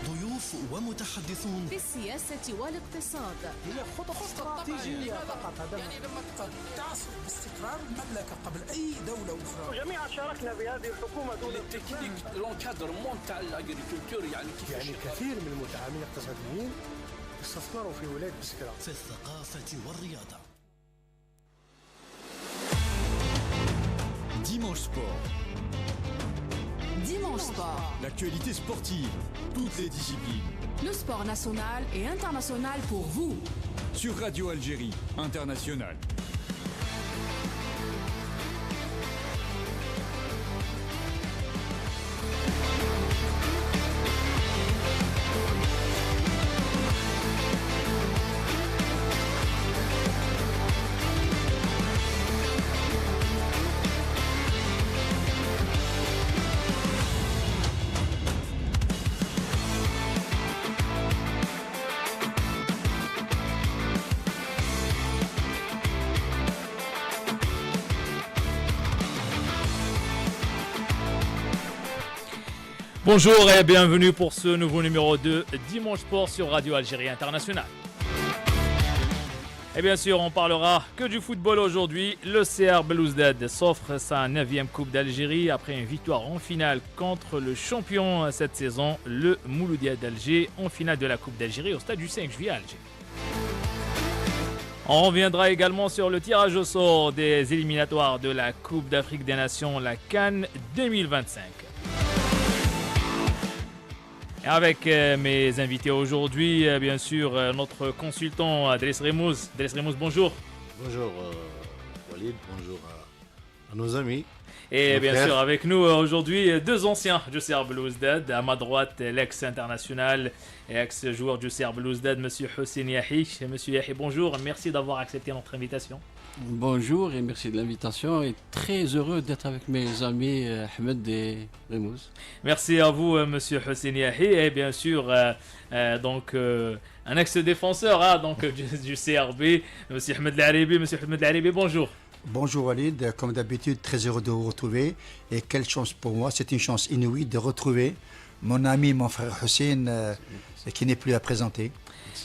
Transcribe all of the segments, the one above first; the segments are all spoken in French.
ضيوف ومتحدثون في السياسة والاقتصاد. هي خطط استراتيجية فقط. هذا يعني لما تعصف باستقرار المملكة قبل أي دولة أخرى. جميعا شاركنا بهذه الحكومة دون التكنيك لونكادرمون تاع الاغريكولتور يعني كثير من المتعاملين الاقتصاديين استثمروا في ولاية بسكرة. في الثقافة والرياضة. Dimanche Sport. Dimanche Sport. L'actualité sportive, toutes les disciplines. Le sport national et international pour vous. Sur Radio Algérie International. Bonjour et bienvenue pour ce nouveau numéro de Dimanche Sport sur Radio Algérie International. Et bien sûr, on parlera que du football aujourd'hui. Le CR Belouizdad s'offre sa 9e Coupe d'Algérie après une victoire en finale contre le champion cette saison, le Mouloudia d'Alger, en finale de la Coupe d'Algérie au stade du 5 juillet à Alger. On reviendra également sur le tirage au sort des éliminatoires de la Coupe d'Afrique des Nations, la CAN 2025. Avec mes invités aujourd'hui, bien sûr, notre consultant Driss Remouz. Driss Remouz, bonjour. Bonjour Walid, bonjour à nos amis. Et bien sûr, avec nous aujourd'hui, deux anciens du CR Belouizdad. À ma droite, l'ex-international et ex-joueur du CR Belouizdad, M. Hossein Yahi. Monsieur Yahi, bonjour, merci d'avoir accepté notre invitation. Bonjour et merci de l'invitation et très heureux d'être avec mes amis Ahmed et Remouz. Merci à vous, Monsieur Hossein Yahi, et bien sûr, un ex-défenseur du CRB, Monsieur Ahmed Laribi. Monsieur Ahmed Laribi, bonjour. Bonjour Walid, comme d'habitude, très heureux de vous retrouver. Et quelle chance pour moi, c'est une chance inouïe de retrouver mon ami, mon frère Hossein, qui n'est plus à présenter.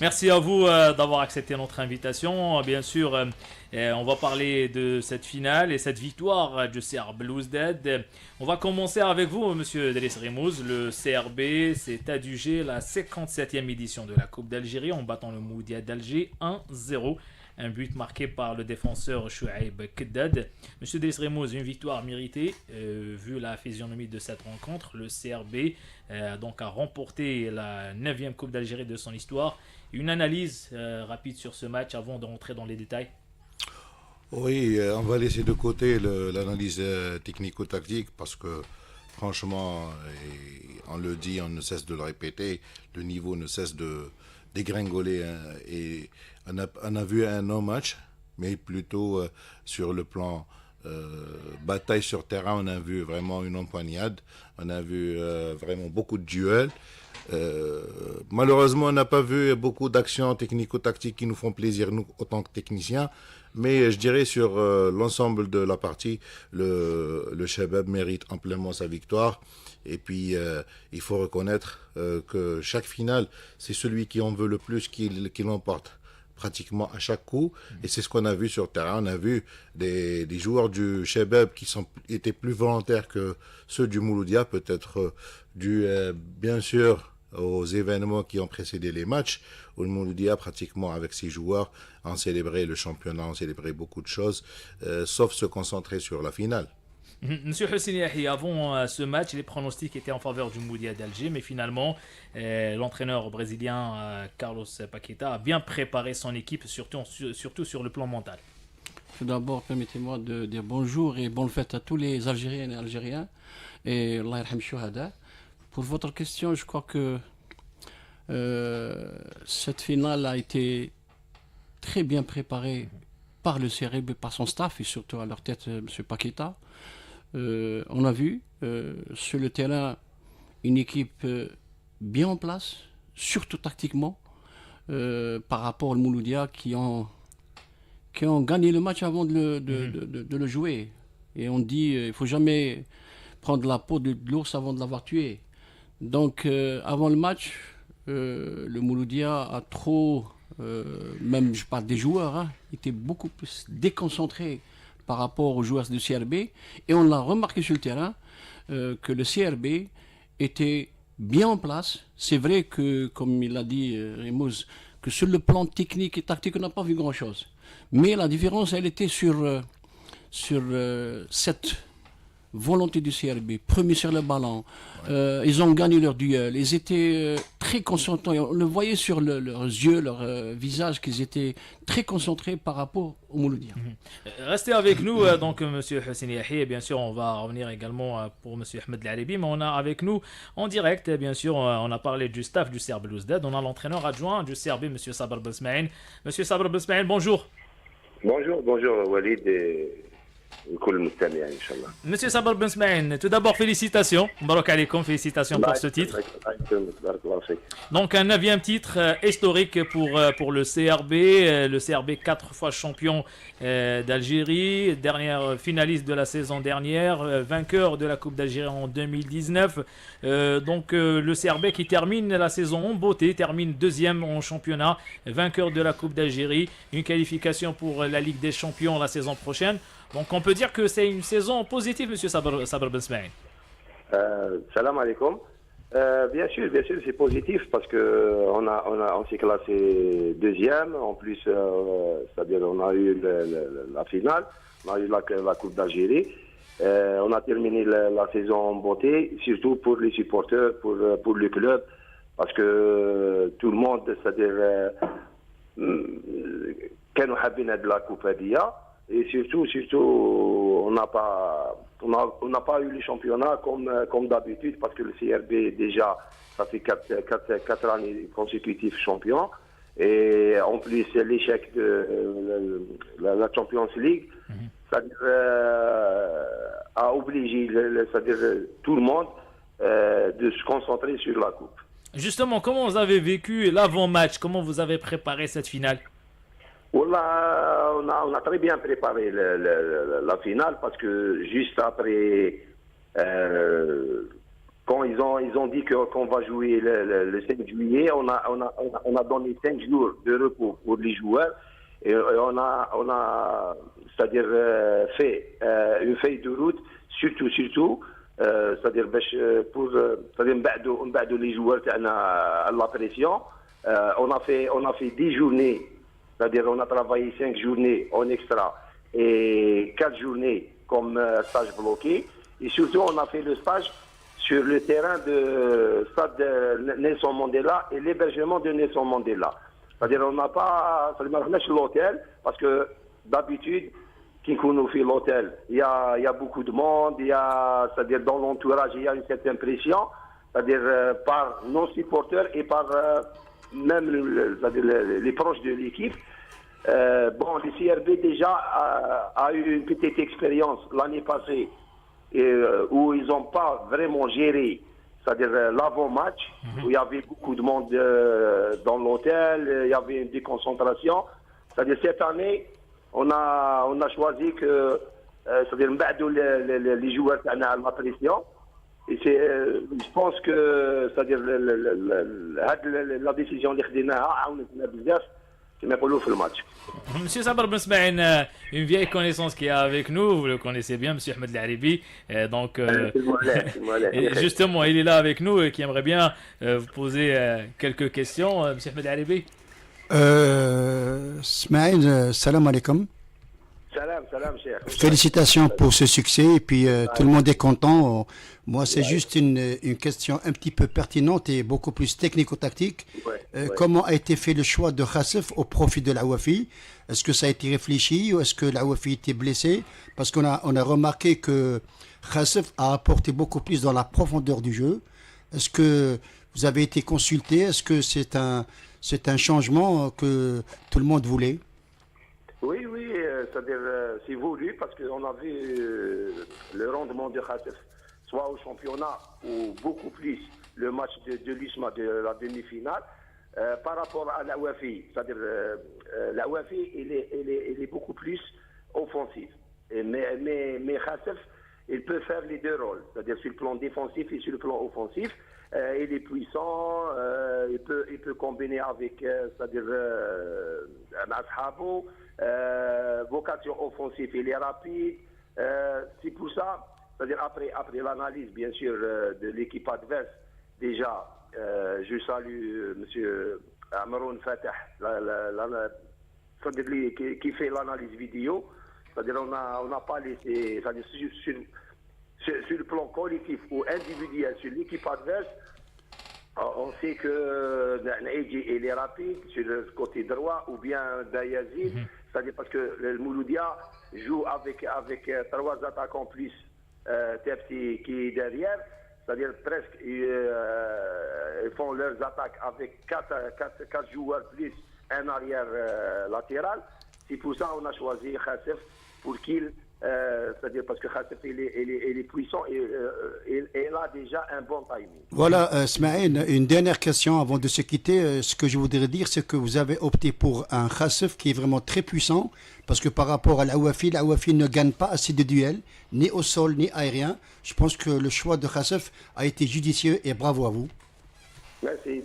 Merci à vous d'avoir accepté notre invitation. Bien sûr, on va parler de cette finale et cette victoire du CR Belouizdad. On va commencer avec vous, Monsieur Driss Remouz. Le CRB s'est adjugé la 57e édition de la Coupe d'Algérie en battant le Mouloudia d'Alger 1-0. Un but marqué par le défenseur Chouaib Keddad. Monsieur Driss Remouz, une victoire méritée vu la physionomie de cette rencontre. Le CRB a remporté la 9e Coupe d'Algérie de son histoire. Une analyse rapide sur ce match avant de rentrer dans les détails. Oui, on va laisser de côté l'analyse technico-tactique parce que franchement, on le dit, on ne cesse de le répéter, le niveau ne cesse de dégringoler et on a vu un non-match, mais plutôt sur le plan bataille sur terrain, on a vu vraiment une empoignade, on a vu vraiment beaucoup de duels. Malheureusement, on n'a pas vu beaucoup d'actions technico-tactiques qui nous font plaisir, nous, autant que techniciens. Mais je dirais sur l'ensemble de la partie, le Shabab mérite amplement sa victoire. Et puis, il faut reconnaître que chaque finale, c'est celui qui en veut le plus qui l'emporte pratiquement à chaque coup. Et c'est ce qu'on a vu sur terrain. On a vu des joueurs du Shabab qui étaient plus volontaires que ceux du Mouloudia, peut-être dû bien sûr aux événements qui ont précédé les matchs, où le Mouloudia, pratiquement avec ses joueurs, ont célébré le championnat, ont célébré beaucoup de choses, sauf se concentrer sur la finale. Monsieur Hossein Yahi, avant ce match, les pronostics étaient en faveur du Mouloudia d'Alger, mais finalement, l'entraîneur brésilien Carlos Paqueta a bien préparé son équipe, surtout sur le plan mental. Tout d'abord, permettez-moi de dire bonjour et bonne fête à tous les Algériennes et Algériens. Et Allah yarham shuhada. Pour votre question, je crois que cette finale a été très bien préparée par le CRB, par son staff et surtout à leur tête, M. Paqueta. On a vu sur le terrain une équipe bien en place, surtout tactiquement, par rapport au Mouloudia qui ont gagné le match avant de le jouer. Et on dit il ne faut jamais prendre la peau de l'ours avant de l'avoir tué. Donc, avant le match, le Mouloudia a trop, même je parle des joueurs, hein, était beaucoup plus déconcentré par rapport aux joueurs du CRB. Et on l'a remarqué sur le terrain que le CRB était bien en place. C'est vrai que, comme il a dit Remouz, que sur le plan technique et tactique, on n'a pas vu grand-chose. Mais la différence, elle était sur cette volonté du CRB, premier sur le ballon. Ils ont gagné leur duel. Ils étaient très concentrés. On le voyait sur leurs yeux, leur visage, qu'ils étaient très concentrés par rapport au Mouloudia. Restez avec nous, donc, Monsieur Hossein Yahi. Et bien sûr, on va revenir également pour Monsieur Ahmed Laribi. Mais on a avec nous en direct, bien sûr, on a parlé du staff du CR Belouizdad. On a l'entraîneur adjoint du CRB, Monsieur Sabr Besmaïn. Monsieur Sabr Besmaïn, bonjour. Bonjour Walid et Monsieur Sabr Besmaïn, tout d'abord félicitations. Barak alaikum, félicitations pour ce titre. Donc un 9e titre historique pour le CRB. Le CRB 4 fois champion d'Algérie, dernière finaliste de la saison dernière, vainqueur de la Coupe d'Algérie en 2019. Donc le CRB qui termine la saison en beauté, termine 2e en championnat, vainqueur de la Coupe d'Algérie, une qualification pour la Ligue des Champions la saison prochaine. Donc on peut dire que c'est une saison positive, Monsieur Sabr Besmaïn. Salam alaikum. Bien sûr, c'est positif parce que on s'est classé 2e. En plus, c'est-à-dire on a eu la finale, on a eu la Coupe d'Algérie. On a terminé la saison en beauté, surtout pour les supporters, pour le club, parce que tout le monde, c'est-à-dire, كانوا حابين هاد la Coupe هادية. Et surtout, on n'a pas eu le championnat comme d'habitude parce que le CRB déjà, ça fait 4 années consécutives champion. Et en plus, l'échec de la Champions League, c'est-à-dire, a obligé c'est-à-dire, tout le monde de se concentrer sur la Coupe. Justement, comment vous avez vécu l'avant-match? Comment vous avez préparé cette finale? Voilà, on a très bien préparé la finale parce que juste après, quand ils ont dit qu'on va jouer le 5 juillet, on a donné 5 jours de repos pour les joueurs et on a c'est-à-dire fait une feuille de route, surtout c'est-à-dire pour c'est-à-dire les joueurs à la pression. On a fait 10 journées. C'est-à-dire on a travaillé 5 journées en extra et 4 journées comme stage bloqué. Et surtout, on a fait le stage sur le terrain de stade de Nelson Mandela et l'hébergement de Nelson Mandela. C'est-à-dire on n'a pas... C'est-à-dire on a fait l'hôtel parce que d'habitude, quand on fait l'hôtel, il y a beaucoup de monde, c'est-à-dire dans l'entourage, il y a une certaine pression, c'est-à-dire par nos supporters et par... même les proches de l'équipe. Bon, le CRB déjà a eu une petite expérience l'année passée où ils n'ont pas vraiment géré, c'est-à-dire l'avant-match, où il y avait beaucoup de monde dans l'hôtel, il y avait une déconcentration. C'est-à-dire cette année, on a choisi que, c'est-à-dire les joueurs à la pression. Et je pense que, c'est-à-dire la décision اللي خديناها عاونتنا بزاف كما يقولوا في الماتش. Monsieur Sabr Besmaïn, une vieille connaissance qui est avec nous, vous le connaissez bien, Monsieur Ahmed Laribi. Donc, justement, il est là avec nous et qui aimerait bien vous poser quelques questions, Monsieur Ahmed Laribi. Smaïn, salam alaikum. Salam, cher. Félicitations pour ce succès et puis tout le monde est content. Moi, c'est juste une question un petit peu pertinente et beaucoup plus technico-tactique. Comment a été fait le choix de Khassef au profit de l'Awafi? Est-ce que ça a été réfléchi ou est-ce que l'Awafi était blessé? Parce qu'on a remarqué que Khassef a apporté beaucoup plus dans la profondeur du jeu. Est-ce que vous avez été consulté? Est-ce que c'est un changement que tout le monde voulait? Oui, c'est-à-dire c'est voulu parce qu'on a vu le rendement de Khassef, soit au championnat ou beaucoup plus le match de l'USMA de la demi-finale par rapport à la Wafi. C'est-à-dire la Wafi, il est beaucoup plus offensif. Mais Khassef, il peut faire les deux rôles, c'est-à-dire sur le plan défensif et sur le plan offensif. Il est puissant, il peut combiner avec, c'est-à-dire Ashabo, vocation offensive, il est rapide. C'est pour ça, c'est-à-dire après l'analyse bien sûr de l'équipe adverse, déjà, je salue M. Amroun Fatah, c'est-à-dire qui fait l'analyse vidéo. C'est-à-dire on n'a pas laissé, c'est-à-dire sur le plan collectif ou individuel sur l'équipe adverse, on sait que Naïdji il est rapide sur le côté droit ou bien Dayazid, c'est-à-dire parce que le Mouloudia joue avec 3 attaquants plus Tepsi qui est derrière, c'est-à-dire presque ils font leurs attaques avec 4 joueurs plus un arrière latéral. C'est pour ça qu'on a choisi Khassef pour qu'il, c'est-à-dire parce que Khassef il est puissant et il a déjà un bon timing. Voilà, Smaïn, une dernière question avant de se quitter. Ce que je voudrais dire, c'est que vous avez opté pour un Khassef qui est vraiment très puissant, parce que par rapport à l'Awafi ne gagne pas assez de duels, ni au sol, ni aérien. Je pense que le choix de Khassef a été judicieux et bravo à vous. Merci.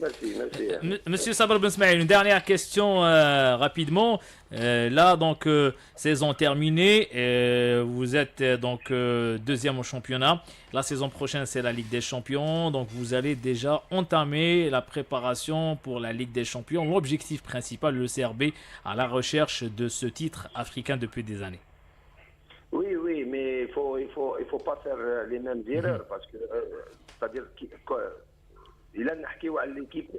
Monsieur Sabr Ben Smaïl, une dernière question rapidement. Là, donc, saison terminée, vous êtes donc deuxième au championnat. La saison prochaine, c'est la Ligue des Champions. Donc, vous allez déjà entamer la préparation pour la Ligue des Champions. L'objectif principal, le CRB, à la recherche de ce titre africain depuis des années. Oui, mais il faut pas faire les mêmes erreurs parce que, c'est-à-dire il a l'équipe,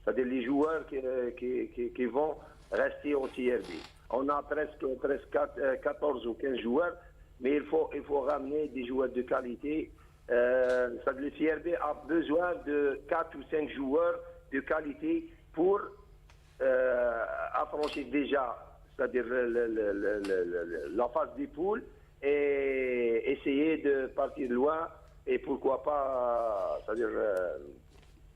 c'est-à-dire les joueurs qui vont rester au CRB. On a presque 14 ou 15 joueurs, mais il faut ramener des joueurs de qualité. C'est-à-dire le CRB a besoin de 4 ou 5 joueurs de qualité pour affranchir déjà, c'est-à-dire la phase des poules et essayer de partir loin. Et pourquoi pas, c'est-à-dire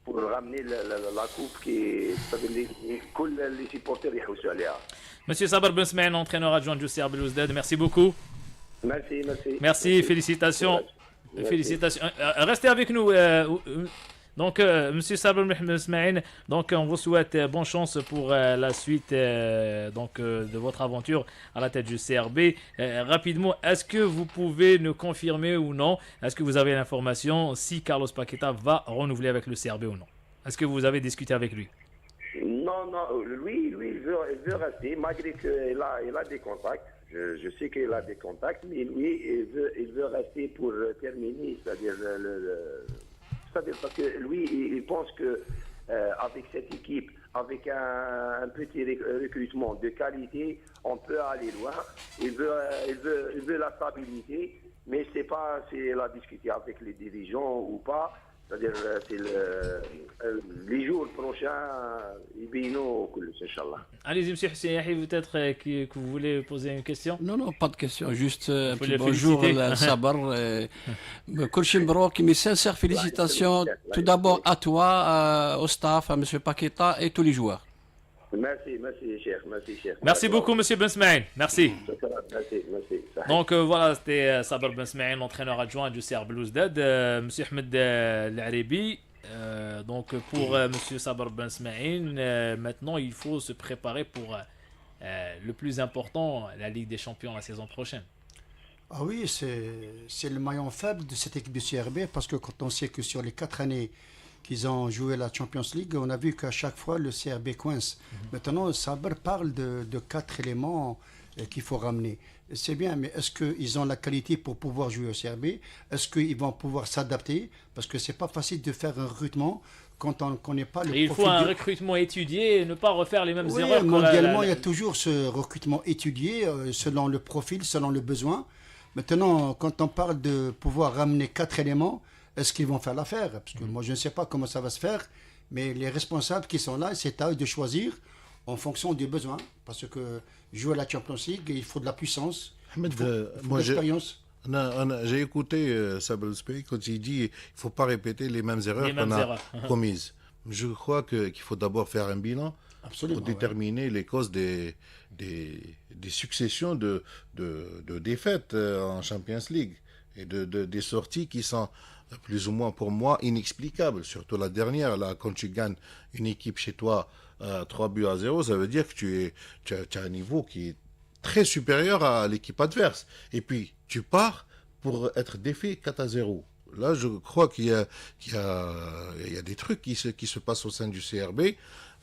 pour ramener la coupe c'est-à-dire les supporters يحوسوا عليها. Monsieur Sabr Ben Smaïn, entraîneur adjoint du CR Belouizdad, merci beaucoup. Merci, félicitations. Félicitations. Restez avec nous. Donc, Monsieur Sabr Ben Smaïn, donc on vous souhaite bonne chance pour la suite de votre aventure à la tête du CRB. Rapidement, est-ce que vous pouvez nous confirmer ou non, est-ce que vous avez l'information si Carlos Paqueta va renouveler avec le CRB ou non? Est-ce que vous avez discuté avec lui? Non, lui, il veut rester, malgré qu'il a des contacts. Je sais qu'il a des contacts, mais lui, il veut rester pour terminer, c'est-à-dire parce que lui, il pense que avec cette équipe, avec un petit recrutement de qualité, on peut aller loin. Il veut la stabilité, mais c'est pas si il a discuté avec les dirigeants ou pas. C'est-à-dire c'est les jours prochains, Inch'Allah. Allez-y, monsieur Hussein Yahi, peut-être que vous voulez poser une question? Non, pas de question. Juste un petit bonjour à Sabr. Kolchim Brok, mes sincères félicitations tout d'abord à toi, au staff, à monsieur Paqueta et tous les joueurs. Merci, cher. Merci beaucoup, monsieur Ben Smaïn. Merci. Merci. Donc voilà, c'était Sabr Ben Smaïn, l'entraîneur adjoint du CR Belouizdad. Monsieur Ahmed L'Aribi. Donc pour monsieur Sabr Ben Smaïn, maintenant il faut se préparer pour le plus important, la Ligue des Champions la saison prochaine. Ah oui, c'est le maillon faible de cette équipe du CRB, parce que quand on sait que sur les 4 années qu'ils ont joué la Champions League, on a vu qu'à chaque fois le CRB coince. Maintenant, Sabr parle de 4 éléments qu'il faut ramener. C'est bien, mais est-ce qu'ils ont la qualité pour pouvoir jouer au CRB? Est-ce qu'ils vont pouvoir s'adapter? Parce que c'est pas facile de faire un recrutement quand on ne connaît pas le profil. Il faut un recrutement étudié et ne pas refaire les mêmes erreurs. Mondialement, il y a toujours ce recrutement étudié selon le profil, selon le besoin. Maintenant, quand on parle de pouvoir ramener 4 éléments, est-ce qu'ils vont faire l'affaire? Parce que moi, je ne sais pas comment ça va se faire, mais les responsables qui sont là, c'est à eux de choisir en fonction des besoins. Parce que jouer à la Champions League, il faut de la puissance, il faut de l'expérience. J'ai écouté Sabr Spey quand il dit qu'il ne faut pas répéter les mêmes erreurs qu'on a commises. Je crois qu'il faut d'abord faire un bilan. Absolument, pour déterminer les causes des successions de défaites en Champions League. et des sorties qui sont plus ou moins pour moi inexplicables. Surtout la dernière, là, quand tu gagnes une équipe chez toi 3-0, ça veut dire que tu as un niveau qui est très supérieur à l'équipe adverse. Et puis, tu pars pour être défait 4-0. Là, je crois qu'il y a des trucs qui se passent au sein du CRB.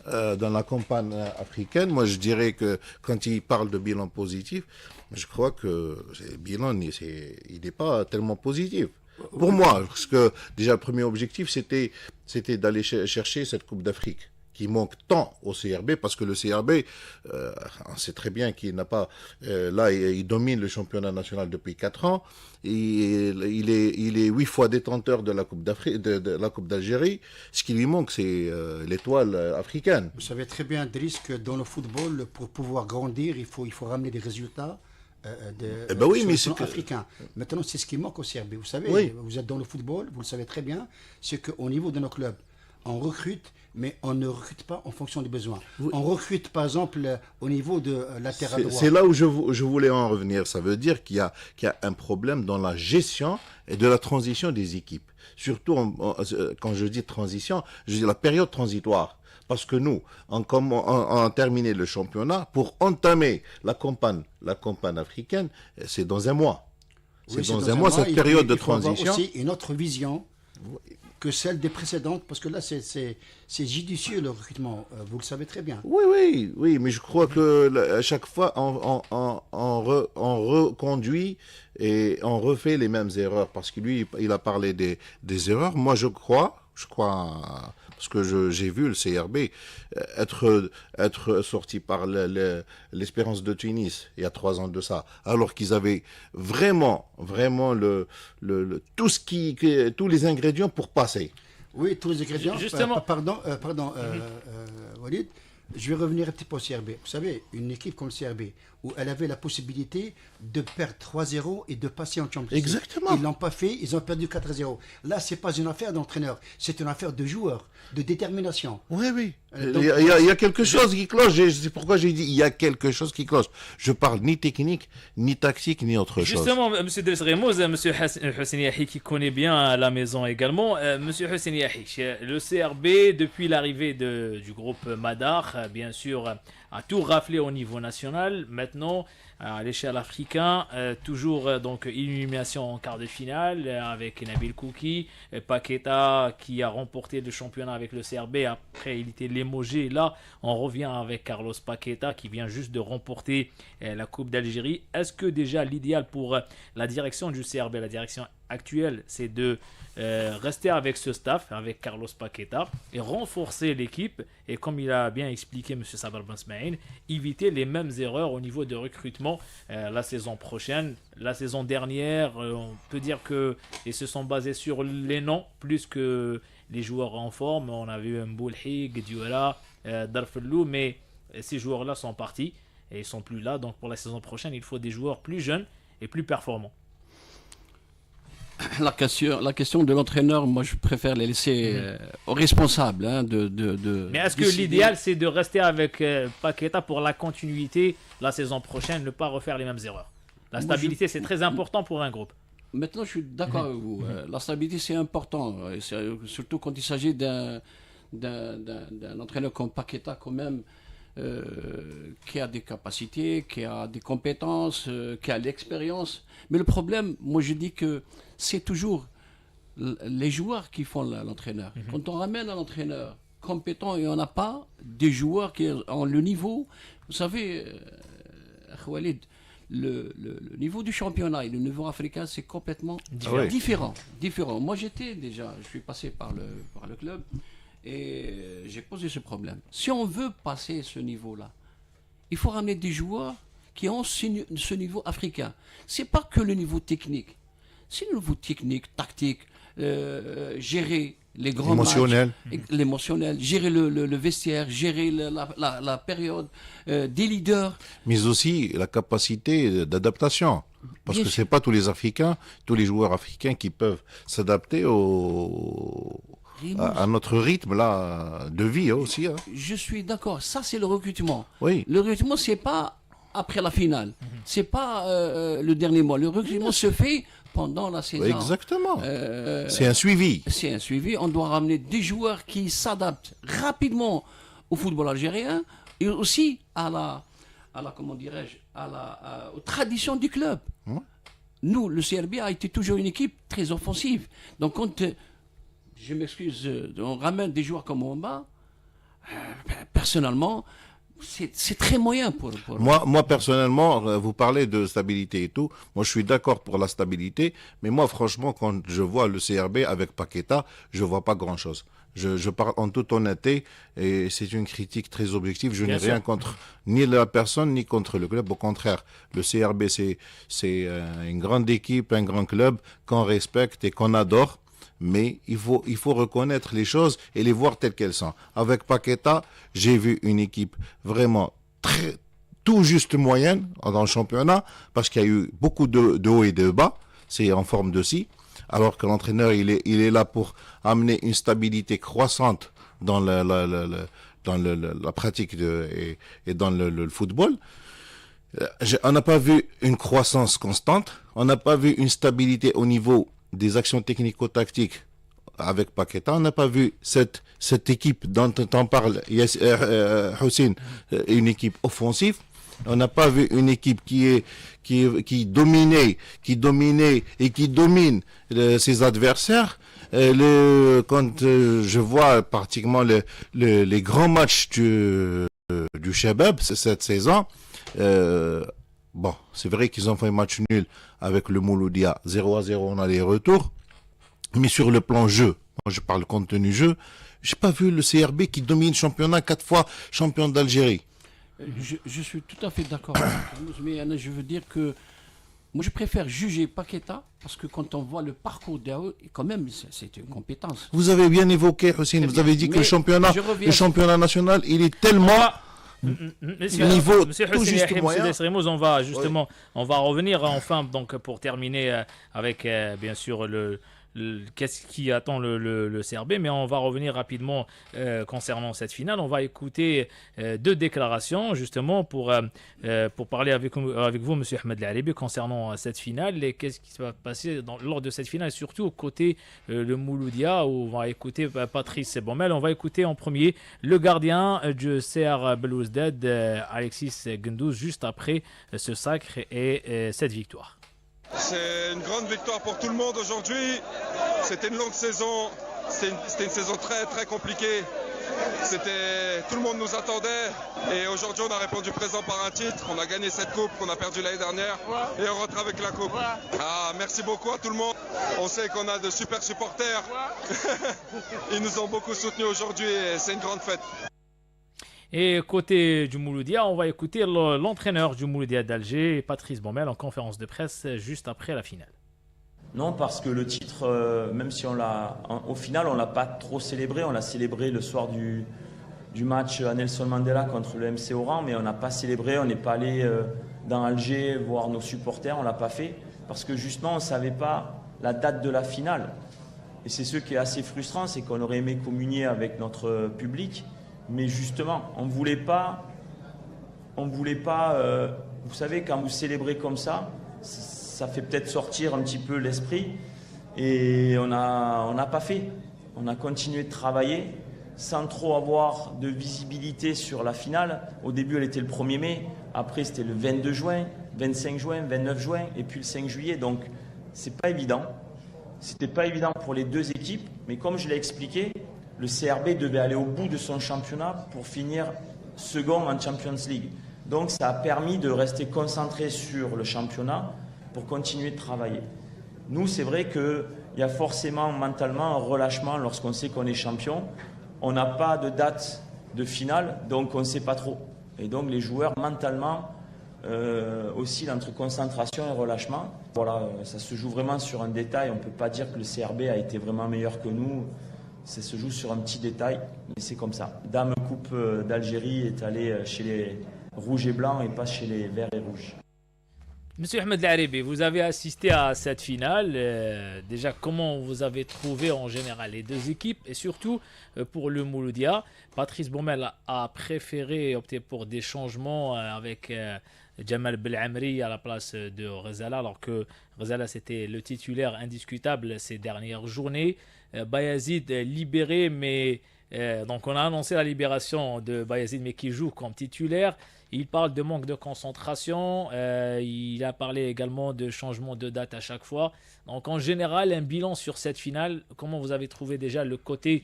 Dans la campagne africaine, moi je dirais que quand il parle de bilan positif, je crois que le bilan il n'est pas tellement positif. Pour moi, parce que déjà le premier objectif c'était d'aller chercher cette Coupe d'Afrique qui manque tant au CRB, parce que le CRB, on sait très bien qu'il n'a pas... là, il domine le championnat national depuis 4 ans. Il est 8 fois détenteur de la Coupe d'Afrique, de la Coupe d'Algérie. Ce qui lui manque, c'est l'étoile africaine. Vous savez très bien, Driss, que dans le football, pour pouvoir grandir, il faut ramener des résultats africains. Maintenant, c'est ce qui manque au CRB. Vous savez, vous êtes dans le football, vous le savez très bien, c'est qu'au niveau de nos clubs, on recrute, mais on ne recrute pas en fonction des besoins. On recrute, par exemple, au niveau de latéral droit. C'est là où je voulais en revenir. Ça veut dire qu'il y a un problème dans la gestion et de la transition des équipes. Surtout, quand je dis transition, je dis la période transitoire. Parce que nous, on a terminé le championnat, pour entamer la campagne africaine, c'est dans un mois. C'est dans un mois, cette période de transition. Il faut avoir aussi une autre vision que celle des précédentes, parce que là, c'est judicieux le recrutement, vous le savez très bien. Oui, mais je crois que à chaque fois, on reconduit et on refait les mêmes erreurs, parce que lui, il a parlé des erreurs. Moi, je crois, parce que j'ai vu le CRB être sorti par l'Espérance de Tunis il y a 3 ans de ça, alors qu'ils avaient vraiment tous les ingrédients pour passer. Oui, tous les ingrédients. Justement. Pardon, Walid, je vais revenir un petit peu au CRB. Vous savez, une équipe comme le CRB, où elle avait la possibilité de perdre 3-0 et de passer en Champions League. Exactement. Ils ne l'ont pas fait, ils ont perdu 4-0. Là, ce n'est pas une affaire d'entraîneur, c'est une affaire de joueurs, de détermination. Oui. Donc, il y a quelque chose qui cloche. C'est pourquoi j'ai dit il y a quelque chose qui cloche. Je parle ni technique, ni tactique, ni autre chose. Justement, M. Driss Remouz, M. Hossein Yahi qui connaît bien la maison également. M. Hossein Yahi, le CRB, depuis l'arrivée du groupe Madar, bien sûr, a tout raflé au niveau national. Maintenant, à l'échelle africaine, toujours donc élimination en quart de finale avec Nabil Kouki, Paqueta qui a remporté le championnat avec le CRB. Après, il était limogé. Là, on revient avec Carlos Paqueta qui vient juste de remporter la Coupe d'Algérie. Est-ce que déjà l'idéal pour la direction du CRB, la direction actuelle, c'est de rester avec ce staff, avec Carlos Paqueta, et renforcer l'équipe, et comme il a bien expliqué M. Sabar Ben Smaïn, éviter les mêmes erreurs au niveau de recrutement la saison prochaine. La saison dernière, on peut dire qu'ils se sont basés sur les noms plus que les joueurs en forme. On a vu Mboulhi, Guedioura, Darfellou, mais ces joueurs-là sont partis et ils sont plus là. Donc pour la saison prochaine, il faut des joueurs plus jeunes et plus performants. La question de l'entraîneur, moi je préfère les laisser aux responsables. Mais est-ce que l'idéal c'est de rester avec Paqueta pour la continuité la saison prochaine, ne pas refaire les mêmes erreurs? La stabilité c'est très important pour un groupe. Maintenant je suis d'accord avec vous. La stabilité c'est important, surtout quand il s'agit d'un entraîneur comme Paqueta quand même. Qui a des capacités, qui a des compétences, qui a l'expérience. Mais le problème, moi je dis que c'est toujours les joueurs qui font l'entraîneur. Quand on ramène un entraîneur compétent et on n'a pas des joueurs qui ont le niveau, vous savez, Walid, le niveau du championnat et le niveau africain, c'est complètement différent. Moi je suis passé par le club. Et j'ai posé ce problème. Si on veut passer ce niveau-là, il faut ramener des joueurs qui ont ce niveau africain. Ce n'est pas que le niveau technique. C'est le niveau technique, tactique, gérer les grands matchs, l'émotionnel, gérer le vestiaire, gérer la période, des leaders. Mais aussi la capacité d'adaptation. Parce que ce n'est pas tous les joueurs africains qui peuvent s'adapter à notre rythme là, de vie aussi. Je suis d'accord, ça c'est le recrutement. Oui. Le recrutement, c'est pas après la finale, c'est pas le dernier mois. Le recrutement se fait pendant la saison. Exactement. C'est un suivi. C'est un suivi. On doit ramener des joueurs qui s'adaptent rapidement au football algérien et aussi comment dirais-je, aux traditions du club. Nous, le CRB a été toujours une équipe très offensive. Donc quand, je m'excuse, on ramène des joueurs comme Wamba, personnellement, c'est très moyen pour... Moi, personnellement, vous parlez de stabilité et tout. Moi, je suis d'accord pour la stabilité. Mais moi, franchement, quand je vois le CRB avec Paqueta, je vois pas grand-chose. Je parle en toute honnêteté et c'est une critique très objective. Je n'ai rien contre ni la personne ni contre le club. Au contraire, le CRB, c'est une grande équipe, un grand club qu'on respecte et qu'on adore. Mais il faut reconnaître les choses et les voir telles qu'elles sont. Avec Paqueta, j'ai vu une équipe vraiment tout juste moyenne dans le championnat parce qu'il y a eu beaucoup de hauts et de bas. C'est en forme de scie. Alors que l'entraîneur, il est là pour amener une stabilité croissante dans la pratique et dans le football. On n'a pas vu une croissance constante. On n'a pas vu une stabilité au niveau des actions technico-tactiques avec Paqueta. On n'a pas vu cette équipe dont on parle, Houssine, une équipe offensive. On n'a pas vu une équipe qui dominait et qui domine ses adversaires. Quand je vois pratiquement les grands matchs du Shabab cette saison, bon, c'est vrai qu'ils ont fait un match nul avec le Mouloudia, 0-0 en aller-retour. Mais sur le plan jeu, moi je parle contenu jeu, j'ai pas vu le CRB qui domine le championnat 4 fois champion d'Algérie. Je suis tout à fait d'accord avec vous, mais je veux dire que moi je préfère juger Paqueta parce que quand on voit le parcours d'Ao, quand même c'est une compétence. Vous avez bien évoqué, Houssine, vous avez dit que le championnat national, il est tellement... Niveau tout juste moyen. On va revenir enfin donc pour terminer avec bien sûr qu'est-ce qui attend le CRB, mais on va revenir rapidement concernant cette finale. On va écouter deux déclarations justement pour parler avec vous, Monsieur Ahmed Al-Aribi, concernant cette finale et qu'est-ce qui va passer lors de cette finale, surtout côté le Mouloudia, où on va écouter Patrice Bommel. On va écouter en premier le gardien du CR Belouizdad, Alexis Gendouzi, juste après ce sacre et cette victoire. C'est une grande victoire pour tout le monde aujourd'hui. C'était une longue saison. C'était une saison très très compliquée. Tout le monde nous attendait. Et aujourd'hui, on a répondu présent par un titre. On a gagné cette coupe qu'on a perdue l'année dernière. Et on rentre avec la coupe. Ah, merci beaucoup à tout le monde. On sait qu'on a de super supporters. Ils nous ont beaucoup soutenus aujourd'hui et c'est une grande fête. Et côté du Mouloudia, on va écouter l'entraîneur du Mouloudia d'Alger, Patrice Bommel, en conférence de presse juste après la finale. Non, parce que le titre, même si au final, on ne l'a pas trop célébré, on l'a célébré le soir du match à Nelson Mandela contre le MC Oran, mais on n'a pas célébré, on n'est pas allé dans Alger voir nos supporters, on ne l'a pas fait, parce que justement, on ne savait pas la date de la finale. Et c'est ce qui est assez frustrant, c'est qu'on aurait aimé communier avec notre public, mais justement, on ne voulait pas, vous savez, quand vous célébrez comme ça fait peut-être sortir un petit peu l'esprit, et on n'a pas fait. On a continué de travailler sans trop avoir de visibilité sur la finale. Au début, elle était le 1er mai, après c'était le 22 juin, 25 juin, 29 juin, et puis le 5 juillet, donc c'est pas évident. C'était pas évident pour les deux équipes, mais comme je l'ai expliqué, le CRB devait aller au bout de son championnat pour finir second en Champions League. Donc ça a permis de rester concentré sur le championnat pour continuer de travailler. Nous, c'est vrai qu'il y a forcément mentalement un relâchement lorsqu'on sait qu'on est champion. On n'a pas de date de finale, donc on ne sait pas trop. Et donc les joueurs mentalement oscillent entre concentration et relâchement. Voilà, ça se joue vraiment sur un détail. On ne peut pas dire que le CRB a été vraiment meilleur que nous. Ça se joue sur un petit détail, mais c'est comme ça. Dame Coupe d'Algérie est allée chez les rouges et blancs et pas chez les verts et rouges. Monsieur Ahmed Al-Aribi, vous avez assisté à cette finale. Déjà, comment vous avez trouvé en général les deux équipes et surtout pour le Mouloudia? Patrice Bommel a préféré opter pour des changements avec Jamal Belamri à la place de Ghazala, alors que Ghazala c'était le titulaire indiscutable ces dernières journées. Bayazid libéré, mais donc on a annoncé la libération de Bayazid, mais qui joue comme titulaire. Il parle de manque de concentration, il a parlé également de changement de date à chaque fois. Donc en général, un bilan sur cette finale, comment vous avez trouvé déjà le côté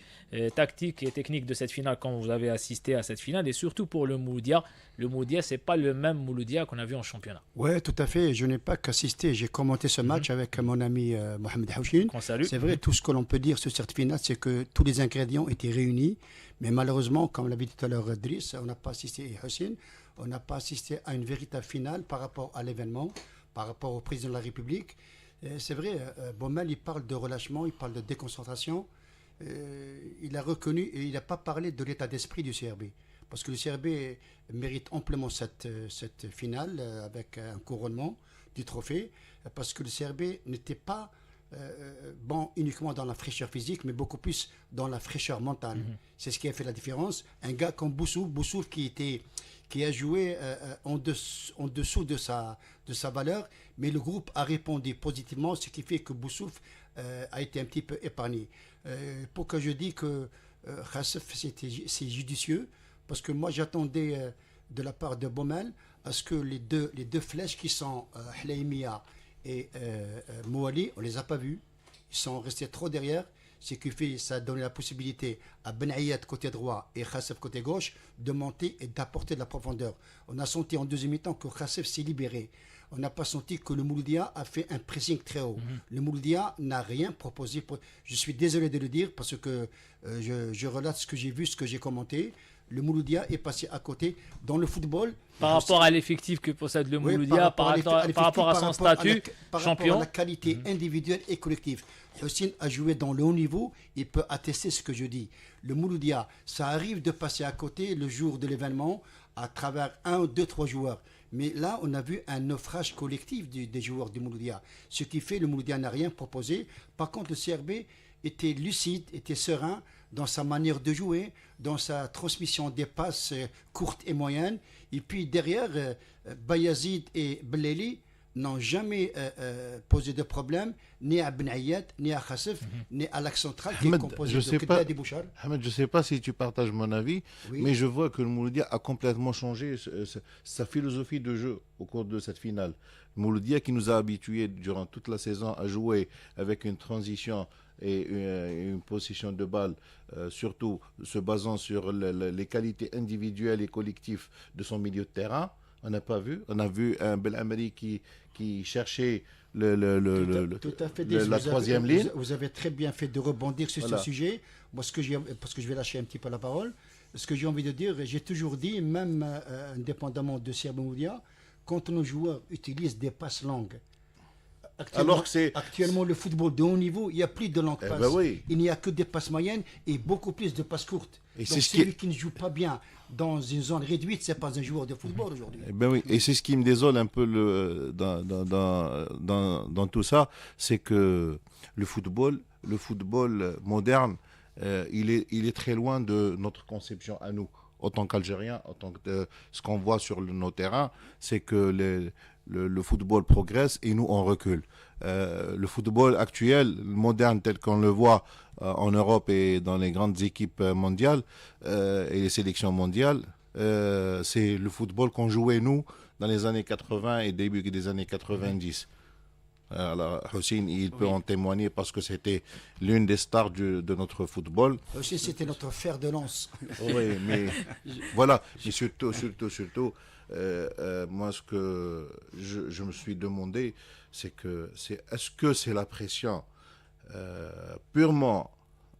tactique et technique de cette finale quand vous avez assisté à cette finale, et surtout pour le Mouloudia. Le Mouloudia, c'est pas le même Mouloudia qu'on a vu en championnat. Oui, tout à fait. Je n'ai pas qu'assisté. J'ai commenté ce match avec mon ami Mohamed Houchine. C'est vrai, tout ce que l'on peut dire sur cette finale, c'est que tous les ingrédients étaient réunis. Mais malheureusement, comme l'a dit tout à l'heure Driss, on n'a pas assisté, et Houchine, on n'a pas assisté à une véritable finale par rapport à l'événement, par rapport au président de la République. C'est vrai, Baumel, il parle de relâchement, il parle de déconcentration. Il a reconnu et il n'a pas parlé de l'état d'esprit du CRB. Parce que le CRB mérite amplement cette finale avec un couronnement du trophée. Parce que le CRB n'était pas bon uniquement dans la fraîcheur physique, mais beaucoup plus dans la fraîcheur mentale. C'est ce qui a fait la différence. Un gars comme Boussouf qui a joué en dessous de sa valeur, mais le groupe a répondu positivement, ce qui fait que Boussouf a été un petit peu épargné. Pour que je dise que Khassef, c'est judicieux, parce que moi j'attendais de la part de Baumel à ce que les deux flèches qui sont Hleimia et Mouali, on ne les a pas vus. Ils sont restés trop derrière. Ce qui fait, ça a donné la possibilité à Ben Ayed côté droit et Khassef côté gauche de monter et d'apporter de la profondeur. On a senti en deuxième mi-temps que Khassef s'est libéré. On n'a pas senti que le Mouloudia a fait un pressing très haut. Le Mouloudia n'a rien proposé. Je suis désolé de le dire parce que je relate ce que j'ai vu, ce que j'ai commenté. Le Mouloudia est passé à côté dans le football. Par rapport à l'effectif que possède le Mouloudia, par rapport à son statut, par champion. rapport à la qualité individuelle et collective. Houssine a joué dans le haut niveau, il peut attester ce que je dis. Le Mouloudia, ça arrive de passer à côté le jour de l'événement à travers 1, 2, 3 joueurs. Mais là, on a vu un naufrage collectif des joueurs du Mouloudia. Ce qui fait que le Mouloudia n'a rien proposé. Par contre, le CRB était lucide, était serein dans sa manière de jouer, dans sa transmission des passes courtes et moyennes. Et puis derrière, Bayazid et Bleli n'ont jamais posé de problème, ni à Ben Ayed, ni à Khassef, ni à l'axe central qui est composé de Kedda et Bouchar. Ahmed, je ne sais pas si tu partages mon avis, mais je vois que le Mouloudia a complètement changé sa philosophie de jeu au cours de cette finale. Mouloudia qui nous a habitués durant toute la saison à jouer avec une transition et une possession de balle, surtout se basant sur les qualités individuelles et collectives de son milieu de terrain. On n'a pas vu. On a vu un Belamri qui cherchait la troisième ligne. Vous avez très bien fait de rebondir sur ce sujet. Moi, parce que je vais lâcher un petit peu la parole, ce que j'ai envie de dire, j'ai toujours dit, même indépendamment de CRB Mouloudia, quand nos joueurs utilisent des passes longues, actuellement, le football de haut niveau, il n'y a plus de longues passes. Il n'y a que des passes moyennes et beaucoup plus de passes courtes. Et donc, celui qui ne joue pas bien dans une zone réduite, ce n'est pas un joueur de football aujourd'hui. Et c'est ce qui me désole un peu dans tout ça, c'est que le football moderne, il est très loin de notre conception à nous. Autant qu'Algériens, ce qu'on voit sur nos terrains, c'est que le football progresse et nous on recule. Le football actuel, moderne tel qu'on le voit en Europe et dans les grandes équipes mondiales et les sélections mondiales, c'est le football qu'on jouait nous dans les années 80 et début des années 90. Alors, Houssine, il peut en témoigner parce que c'était l'une des stars de notre football. Houssine, c'était notre fer de lance. Oui, mais voilà. Mais surtout, moi, ce que je me suis demandé, c'est est-ce que c'est la pression purement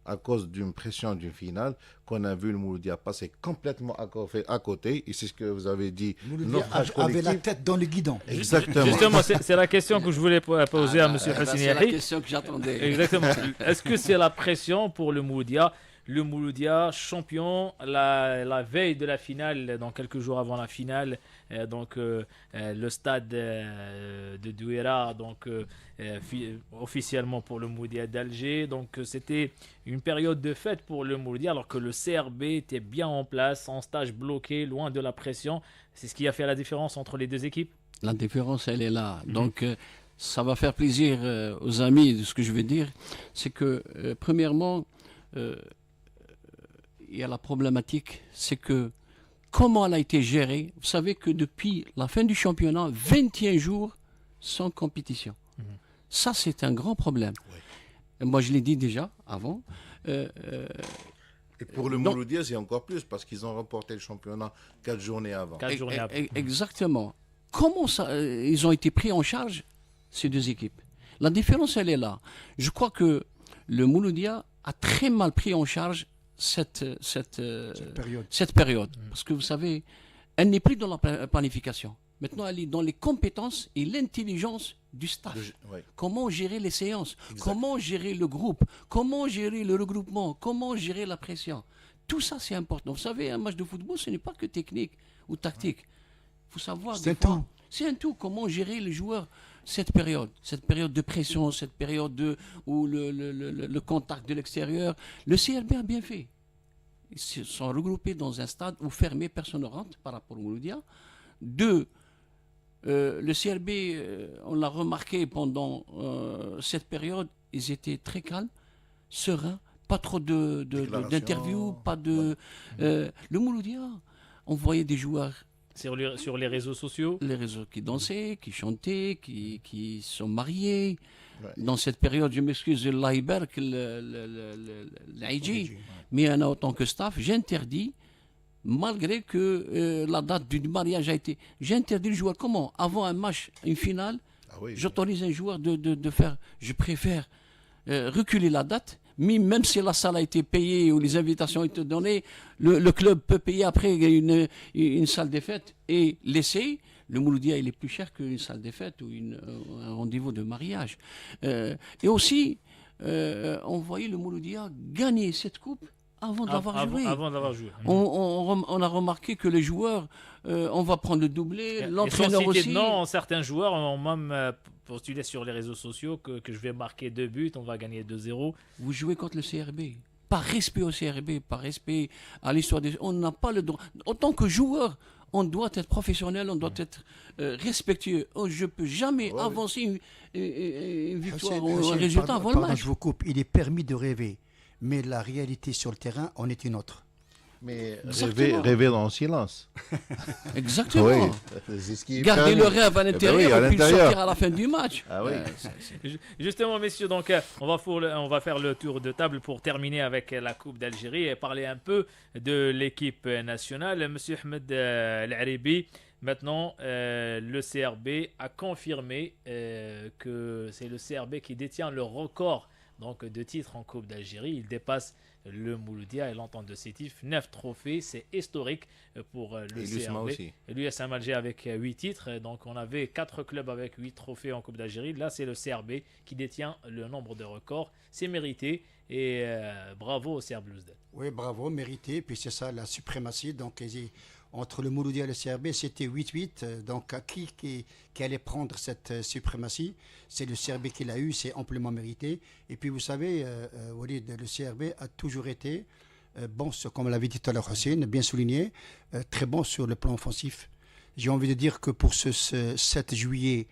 à cause d'une pression d'une finale qu'on a vu le Mouloudia passer complètement à côté, et c'est ce que vous avez dit. Mouloudia avait la tête dans le guidon. Exactement. Justement, c'est la question que je voulais poser à M. Houssine Yahi. C'est la question que j'attendais. Exactement. Est-ce que c'est la pression pour le Mouloudia le Mouloudia, champion, la veille de la finale, dans quelques jours avant la finale, le stade de Douira, officiellement pour le Mouloudia d'Alger. Donc c'était une période de fête pour le Mouloudia, alors que le CRB était bien en place, en stage bloqué, loin de la pression. C'est ce qui a fait la différence entre les deux équipes. La différence, elle est là. Donc, ça va faire plaisir aux amis de ce que je vais dire. C'est que, premièrement, il y a la problématique, c'est que comment elle a été gérée. Vous savez que depuis la fin du championnat, 21 jours sans compétition. Ça, c'est un grand problème. Oui. Moi, je l'ai dit déjà avant. Et pour le Mouloudia, c'est encore plus parce qu'ils ont remporté le championnat 4 journées avant. Exactement. Comment ça, ils ont été pris en charge, ces deux équipes? La différence, elle est là. Je crois que le Mouloudia a très mal pris en charge cette période. Parce que vous savez, elle n'est plus dans la planification. Maintenant, elle est dans les compétences et l'intelligence du staff. Comment gérer les séances, comment gérer le groupe, comment gérer le regroupement, comment gérer la pression. Tout ça, c'est important. Vous savez, un match de football, ce n'est pas que technique ou tactique. Il faut savoir. C'est un tout. Comment gérer les joueurs cette période de pression, cette période où le contact de l'extérieur. Le CRB a bien fait. Ils se sont regroupés dans un stade où fermé, personne ne rentre par rapport au Mouloudia. 2. Le CRB, on l'a remarqué pendant cette période, ils étaient très calmes, sereins, pas trop d'interviews, pas de... le Mouloudia, on voyait des joueurs... Sur les réseaux sociaux. Les réseaux qui dansaient, qui chantaient, qui sont mariés. Ouais. Dans cette période, je m'excuse, l'Aïberk, l'Aïdji, mais en tant que staff, j'interdis, malgré que la date du mariage a été... J'interdis le joueur. Comment? Avant un match, une finale, j'autorise un joueur de faire... Je préfère reculer la date, mais même si la salle a été payée ou les invitations ont été données, le club peut payer après une salle des fêtes et laisser. Le Mouloudia, il est plus cher qu'une salle des fêtes ou un rendez-vous de mariage. Et aussi, on voyait le Mouloudia gagner cette coupe avant d'avoir joué. On a remarqué que les joueurs, on va prendre le doublé, l'entraîneur aussi. Non, certains joueurs ont même postulé sur les réseaux sociaux que je vais marquer 2 buts, on va gagner 2-0. Vous jouez contre le CRB. Par respect au CRB, par respect à l'histoire des... On n'a pas le droit... En tant que joueur, on doit être professionnel, on doit être respectueux. Je ne peux jamais avancer une victoire ou un résultat avant le match. Je vous coupe, il est permis de rêver. Mais la réalité sur le terrain en est une autre. Mais rêver dans le silence. Exactement. Garder le rêve à l'intérieur et puis le sortir à la fin du match. Ah oui. Justement, messieurs, donc, on va faire le tour de table pour terminer avec la Coupe d'Algérie et parler un peu de l'équipe nationale. Monsieur Ahmed El-Aribi, maintenant, le CRB a confirmé que c'est le CRB qui détient le record de titres en Coupe d'Algérie. Il dépasse le Mouloudia et l'entente de Sétif. 9 trophées, c'est historique pour le CRB. Et l'USM Alger avec 8 titres. Donc on avait 4 clubs avec 8 trophées en Coupe d'Algérie. Là, c'est le CRB qui détient le nombre de records. C'est mérité et bravo au CR Belouizdad. Oui, bravo, mérité. Puis c'est ça, la suprématie. Donc entre le Mouloudia et le CRB, c'était 8-8. Donc qui allait prendre cette suprématie? C'est le CRB qui l'a eu, c'est amplement mérité. Et puis vous savez, Walid, le CRB a toujours été bon, comme l'avait dit tout à l'heure Hussein, bien souligné, très bon sur le plan offensif. J'ai envie de dire que pour ce 7 juillet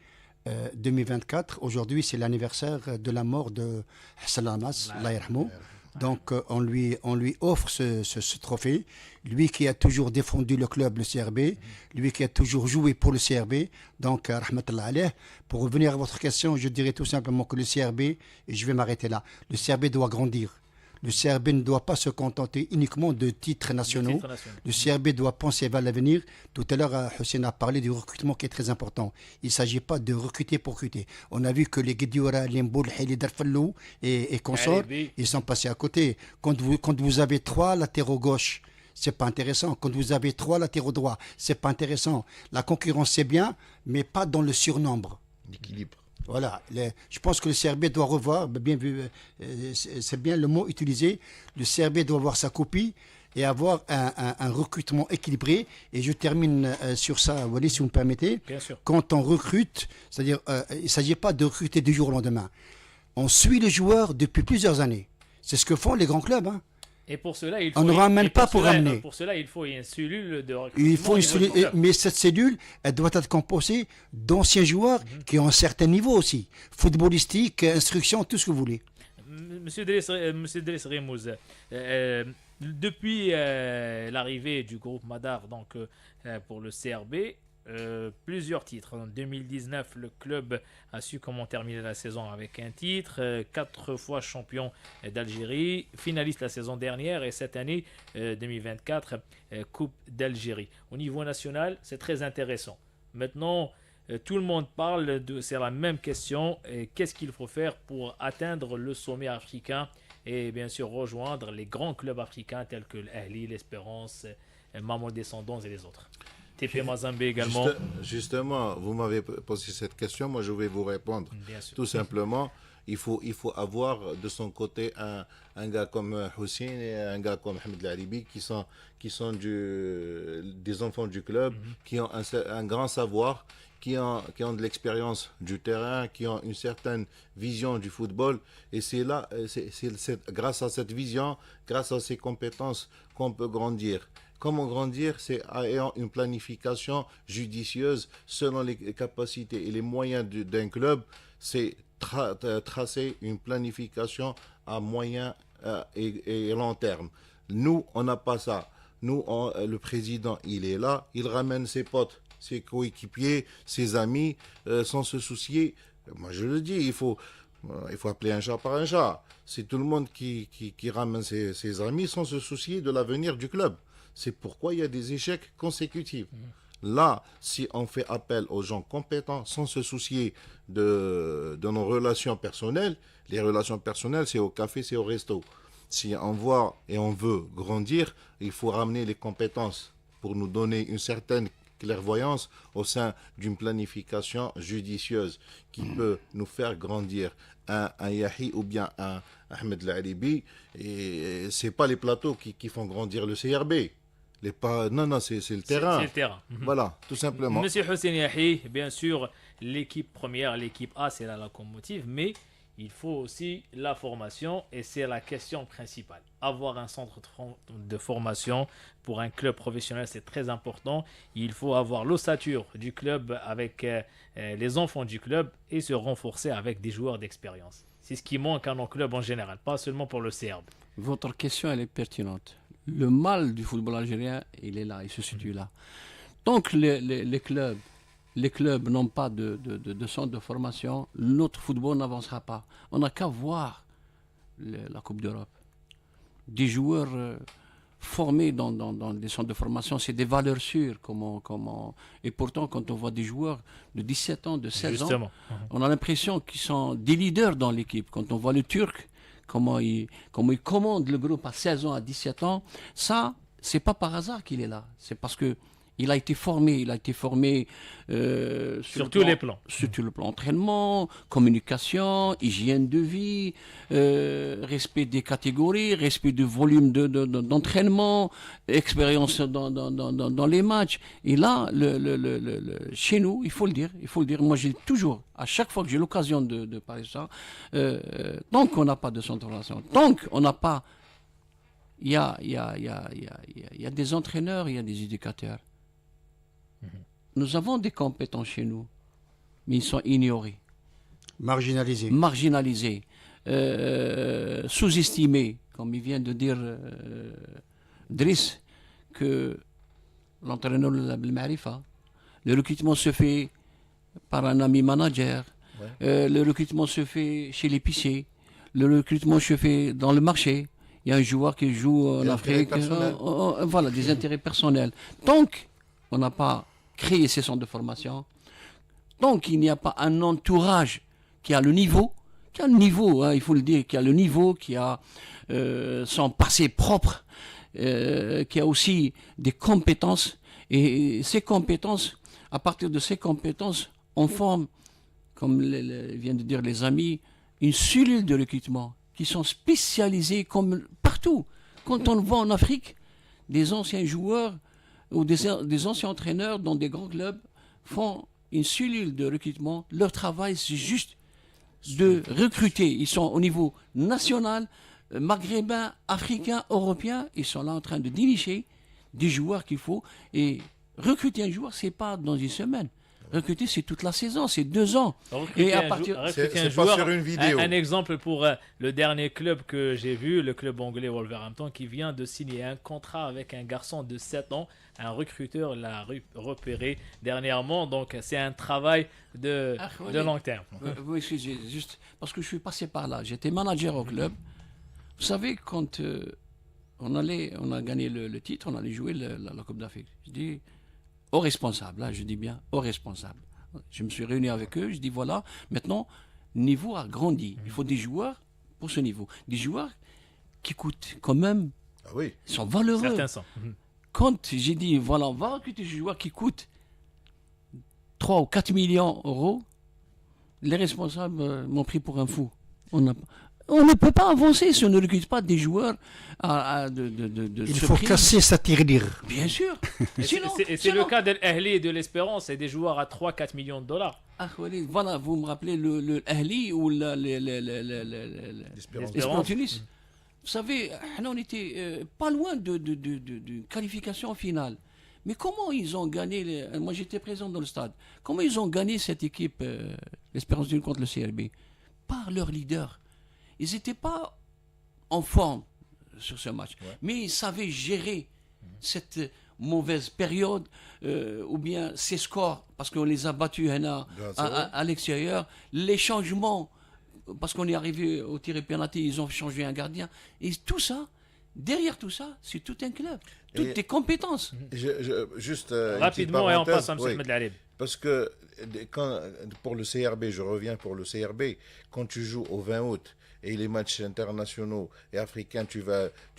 2024, aujourd'hui c'est l'anniversaire de la mort de Hassan Hamas, Allah yarhamou. Donc on lui offre ce trophée, lui qui a toujours défendu le club, le CRB, lui qui a toujours joué pour le CRB, donc rahmatullah alayh. Pour revenir à votre question, je dirais tout simplement que le CRB, et je vais m'arrêter là, le CRB doit grandir. Le CRB ne doit pas se contenter uniquement de titres nationaux. Le CRB doit penser vers l'avenir. Tout à l'heure, Hussein a parlé du recrutement qui est très important. Il ne s'agit pas de recruter pour recruter. On a vu que les Guedioura, Limboul, Heli Darfallou et consorts, ils sont passés à côté. Quand vous avez 3 latéraux gauche, c'est pas intéressant. Quand vous avez 3 latéraux droits, c'est pas intéressant. La concurrence, c'est bien, mais pas dans le surnombre. L'équilibre. Voilà, je pense que le CRB doit revoir, bien vu, c'est bien le mot utilisé, le CRB doit avoir sa copie et avoir un recrutement équilibré. Et je termine sur ça, Walid, si vous me permettez. Bien sûr. Quand on recrute, c'est-à-dire, il ne s'agit pas de recruter du jour au lendemain. On suit le joueur depuis plusieurs années. C'est ce que font les grands clubs. Hein. Et pour cela, il faut on ne ramène pas pour ramener. Pour cela, il faut une cellule de recrutement. Il faut une cellule, mais cette cellule, elle doit être composée d'anciens joueurs qui ont un certain niveau aussi. Footballistique, instruction, tout ce que vous voulez. Monsieur Driss Remouz, depuis l'arrivée du groupe Madar donc, pour le CRB, plusieurs titres. En 2019, le club a su comment terminer la saison avec un titre, 4 fois champion d'Algérie, finaliste la saison dernière et cette année, 2024, Coupe d'Algérie. Au niveau national, c'est très intéressant. Maintenant, tout le monde parle c'est la même question, qu'est-ce qu'il faut faire pour atteindre le sommet africain et bien sûr rejoindre les grands clubs africains tels que l'Ahli, l'Espérance, Mamelodi Descendants et les autres. TP Mazembe également. Justement, vous m'avez posé cette question, moi je vais vous répondre. Tout simplement, il faut avoir de son côté un gars comme Hussein et un gars comme Ahmed Laribi qui sont des enfants du club, qui ont un grand savoir, qui ont de l'expérience du terrain, qui ont une certaine vision du football. Et c'est là, c'est grâce à cette vision, grâce à ces compétences qu'on peut grandir. Comment grandir? C'est ayant une planification judicieuse selon les capacités et les moyens d'un club. C'est tracer une planification à moyen et long terme. Nous, on n'a pas ça. Nous, le président, il est là, il ramène ses potes, ses coéquipiers, ses amis, sans se soucier. Moi, je le dis, il faut appeler un chat par un chat. C'est tout le monde qui ramène ses amis sans se soucier de l'avenir du club. C'est pourquoi il y a des échecs consécutifs. Là, si on fait appel aux gens compétents sans se soucier de nos relations personnelles, les relations personnelles, c'est au café, c'est au resto. Si on voit et on veut grandir, il faut ramener les compétences pour nous donner une certaine clairvoyance au sein d'une planification judicieuse qui peut nous faire grandir. Un Yahi ou bien un Ahmed Laribi, et c'est pas les plateaux qui font grandir le CRB. Non, c'est le terrain. C'est le terrain. Voilà, tout simplement. Monsieur Hussein Yahi, bien sûr, l'équipe première, l'équipe A, c'est la locomotive, mais il faut aussi la formation et c'est la question principale. Avoir un centre de formation pour un club professionnel, c'est très important. Il faut avoir l'ossature du club avec les enfants du club et se renforcer avec des joueurs d'expérience. C'est ce qui manque à nos clubs en général, pas seulement pour le CRB. Votre question, elle est pertinente. Le mal du football algérien, il est là, il se situe là. Tant que les clubs n'ont pas de centre de formation, notre football n'avancera pas. On n'a qu'à voir la Coupe d'Europe. Des joueurs formés dans des centres de formation, c'est des valeurs sûres. Et pourtant, quand on voit des joueurs de 17 ans, de 16 ans, on a l'impression qu'ils sont des leaders dans l'équipe. Quand on voit le Turc, comment il commande le groupe à 16 ans, à 17 ans, ça, c'est pas par hasard qu'il est là. C'est parce que il a été formé sur tous les plans. Sur tout le plan entraînement, communication, hygiène de vie, respect des catégories, respect du volume d'entraînement, expérience dans les matchs. Et là, chez nous, il faut le dire. Moi, j'ai toujours, à chaque fois que j'ai l'occasion de parler de ça, tant qu'on n'a pas de centre de formation, tant qu'on n'a pas, il y a des entraîneurs, il y a des éducateurs. Nous avons des compétences chez nous, mais ils sont ignorés. Marginalisés. Sous-estimés, comme il vient de dire Driss, que l'entraîneur de Marifa, le recrutement se fait par un ami manager, le recrutement se fait chez l'épicier, le recrutement se fait dans le marché. Il y a un joueur qui joue en Afrique. Voilà, des intérêts personnels. Donc, on n'a pas créé ces centres de formation. Donc, il n'y a pas un entourage qui a le niveau, il faut le dire, qui a le niveau, qui a son passé propre, qui a aussi des compétences. Et ces compétences, à partir de ces compétences, on forme comme viennent de dire les amis, une cellule de recrutement qui sont spécialisés comme partout. Quand on le voit en Afrique, des anciens joueurs ou des anciens entraîneurs dans des grands clubs font une cellule de recrutement. Leur travail, c'est juste de recruter. Ils sont au niveau national, maghrébin, africain, européen. Ils sont là en train de dénicher des joueurs qu'il faut. Et recruter un joueur, c'est pas dans une semaine. Recruter, c'est toute la saison, c'est 2 ans. Recruter un joueur, pas sur une vidéo. Un exemple pour le dernier club que j'ai vu, le club anglais Wolverhampton, qui vient de signer un contrat avec un garçon de 7 ans. Un recruteur l'a repéré dernièrement. Donc, c'est un travail de long terme. Oui, excusez, juste parce que je suis passé par là. J'étais manager au club. Vous savez, quand on a gagné le titre, on allait jouer la Coupe d'Afrique. Je dis aux responsables, là je dis bien aux responsables. Je me suis réuni avec eux, je dis voilà, maintenant, le niveau a grandi. Il faut des joueurs pour ce niveau. Des joueurs qui coûtent quand même, sont valeureux. Certains sont. Quand j'ai dit voilà, on va recruter des joueurs qui coûtent 3 ou 4 millions d'euros, les responsables m'ont pris pour un fou. On ne peut pas avancer si on ne recrute pas des joueurs Il faut casser sa tirelire. Bien sûr. C'est le cas de l'Ahli et de l'Espérance, c'est des joueurs à 3-4 millions de dollars. Ah, voilà, vous me rappelez le Ahli ou l'Espérance Tunis. Vous savez, on était pas loin de qualification finale. Mais comment ils ont gagné moi j'étais présent dans le stade. Comment ils ont gagné cette équipe, l'Espérance Tunis contre le CRB? Par leur leader. Ils n'étaient pas en forme sur ce match, mais ils savaient gérer cette mauvaise période ou bien ces scores, parce qu'on les a battus à l'extérieur, les changements, parce qu'on est arrivé au tir et penalty, ils ont changé un gardien, et tout ça, derrière tout ça, c'est tout un club, toutes tes compétences. Juste rapidement, et on passe à M. Ahmed Larib. Parce que pour le CRB, je reviens pour le CRB, quand tu joues au 20 août, et les matchs internationaux et africains, tu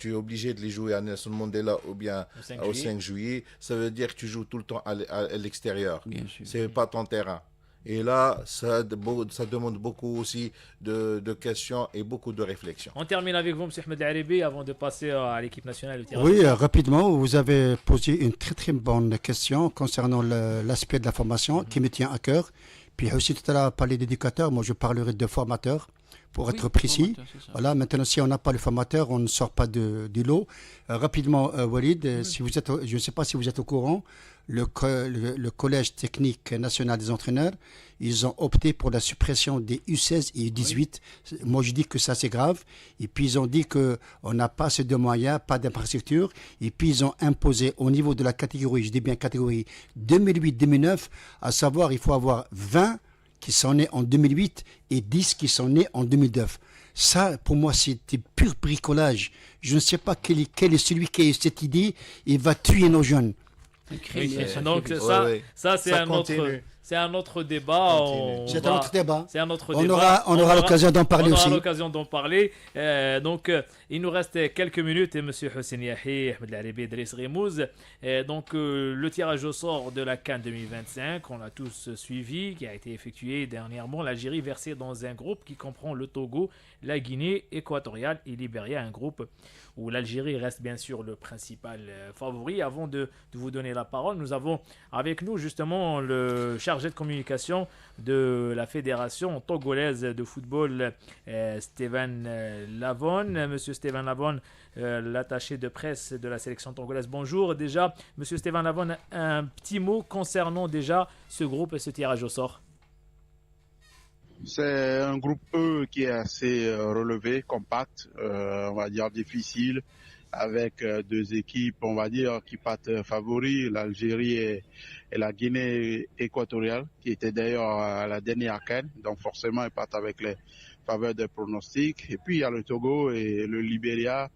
es obligé de les jouer à Nelson Mandela ou bien au 5 juillet. Ça veut dire que tu joues tout le temps à l'extérieur. C'est pas ton terrain. Et là, ça demande beaucoup aussi de questions et beaucoup de réflexions. On termine avec vous, M. Ahmed Laribi, avant de passer à l'équipe nationale. Oui, rapidement, vous avez posé une très très bonne question concernant l'aspect de la formation qui me tient à cœur. Puis aussi tout à l'heure, parler d'éducateurs, moi je parlerai de formateurs. Pour être précis, voilà. Maintenant, si on n'a pas le formateur, on ne sort pas du lot. Rapidement, Walid, si vous êtes, je ne sais pas si vous êtes au courant, le Collège technique national des entraîneurs, ils ont opté pour la suppression des U16 et U18. Moi, je dis que ça, c'est grave. Et puis, ils ont dit qu'on n'a pas assez de moyens, pas d'infrastructure. Et puis, ils ont imposé au niveau de la catégorie, je dis bien catégorie 2008-2009, à savoir, il faut avoir 20 qui sont nés en 2008 et 10 qui sont nés en 2009. Ça, pour moi, c'était pur bricolage. Je ne sais pas quel est celui qui a eu cette idée et va tuer nos jeunes. Donc ça c'est un autre débat. C'est un autre débat. C'est un autre on débat. On aura l'occasion d'en parler aussi. On aura l'occasion d'en parler. Donc il nous reste quelques minutes, Monsieur Hossein Yahi, Ahmed Laribi, Driss Remouz. Donc le tirage au sort de la CAN 2025, on l'a tous suivi, qui a été effectué dernièrement. L'Algérie versée dans un groupe qui comprend le Togo, la Guinée équatoriale et Libéria, un groupe où l'Algérie reste bien sûr le principal favori. Avant de vous donner la parole, nous avons avec nous justement le chargé de communication de la fédération togolaise de football, Stéphane Lavone. Monsieur Stéphane Lavone, l'attaché de presse de la sélection togolaise. Bonjour. Déjà, Monsieur Stéphane Lavone, un petit mot concernant déjà ce groupe et ce tirage au sort. C'est un groupe E qui est assez relevé, compact, on va dire difficile, avec deux équipes, on va dire, qui partent favoris, l'Algérie et la Guinée équatoriale, qui était d'ailleurs à la dernière CAN, donc forcément ils partent avec les faveurs des pronostics. Et puis il y a le Togo et le Libéria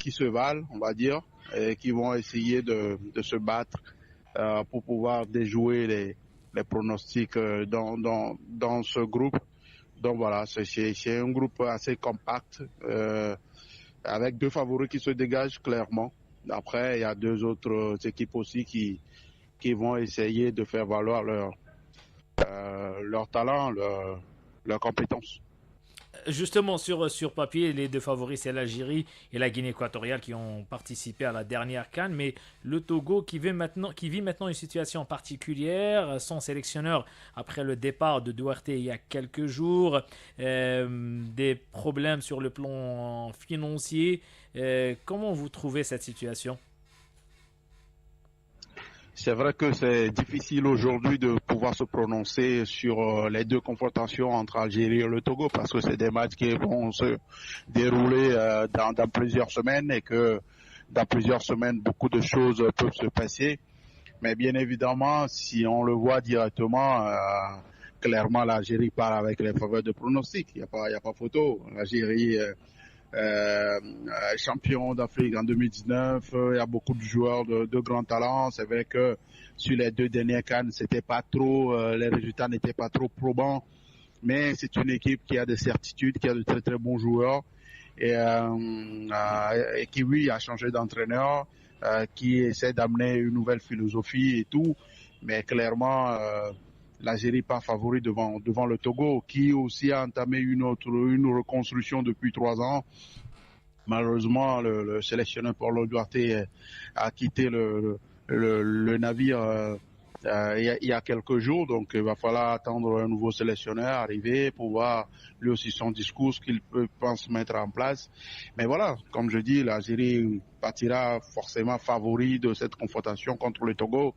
qui se valent, on va dire, et qui vont essayer de se battre pour pouvoir déjouer les pronostics dans ce groupe. Donc voilà, c'est un groupe assez compact, avec deux favoris qui se dégagent clairement. Après, il y a deux autres équipes aussi qui vont essayer de faire valoir leur talent, leur compétence. Justement, sur papier, les deux favoris, c'est l'Algérie et la Guinée équatoriale qui ont participé à la dernière CAN. Mais le Togo qui vit maintenant une situation particulière, son sélectionneur, après le départ de Duarte il y a quelques jours, des problèmes sur le plan financier. Comment vous trouvez cette situation ? C'est vrai que c'est difficile aujourd'hui de pouvoir se prononcer sur les deux confrontations entre Algérie et le Togo parce que c'est des matchs qui vont se dérouler dans plusieurs semaines et que dans plusieurs semaines, beaucoup de choses peuvent se passer. Mais bien évidemment, si on le voit directement, clairement l'Algérie part avec les faveurs de pronostic. Il n'y a pas photo. L'Algérie champion d'Afrique en 2019, il y a beaucoup de joueurs de grand talent. C'est vrai que sur les deux dernières CAN, c'était pas trop, les résultats n'étaient pas trop probants, mais c'est une équipe qui a des certitudes, qui a de très très bons joueurs et qui oui a changé d'entraîneur, qui essaie d'amener une nouvelle philosophie et tout, mais clairement l'Algérie pas favori devant le Togo, qui aussi a entamé une reconstruction depuis 3 ans. Malheureusement, le sélectionneur Paulo Duarte a quitté le navire il y a quelques jours, donc il va falloir attendre un nouveau sélectionneur arriver pour voir lui aussi son discours, ce qu'il pense mettre en place. Mais voilà, comme je dis, l'Algérie partira forcément favori de cette confrontation contre le Togo.